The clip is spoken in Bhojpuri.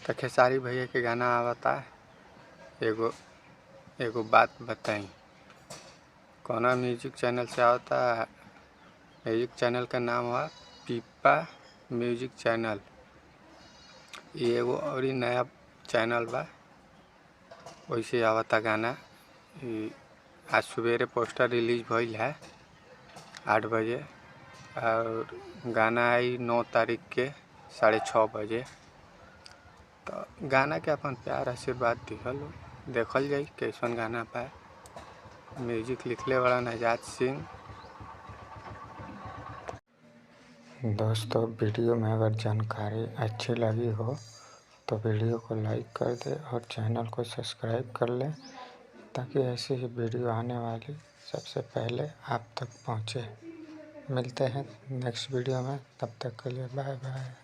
तो खेसारी भैया के गाना आवता। एगो एगो बात बताई, कौना म्यूजिक चैनल से आवता। म्यूजिक चैनल का नाम हुआ पीपा म्यूजिक चैनल। ये एगो और ही नया चैनल बा, वैसे आवता गाना। आज सवेरे पोस्टर रिलीज भइल है 8 बजे और गाना आई 9 तारीख के 6:30 बजे। तो गाना के अपन प्यार आशीर्वाद दिहल देखल जाई कैसन गाना बा। म्यूजिक लिखले वाला आजाद सिंह। दोस्तों, वीडियो में अगर जानकारी अच्छी लगी हो तो वीडियो को लाइक कर दे और चैनल को सब्सक्राइब कर ले, ताकि ऐसी ही वीडियो आने वाली सबसे पहले आप तक पहुंचे। मिलते हैं नेक्स्ट वीडियो में, तब तक के लिए बाय बाय।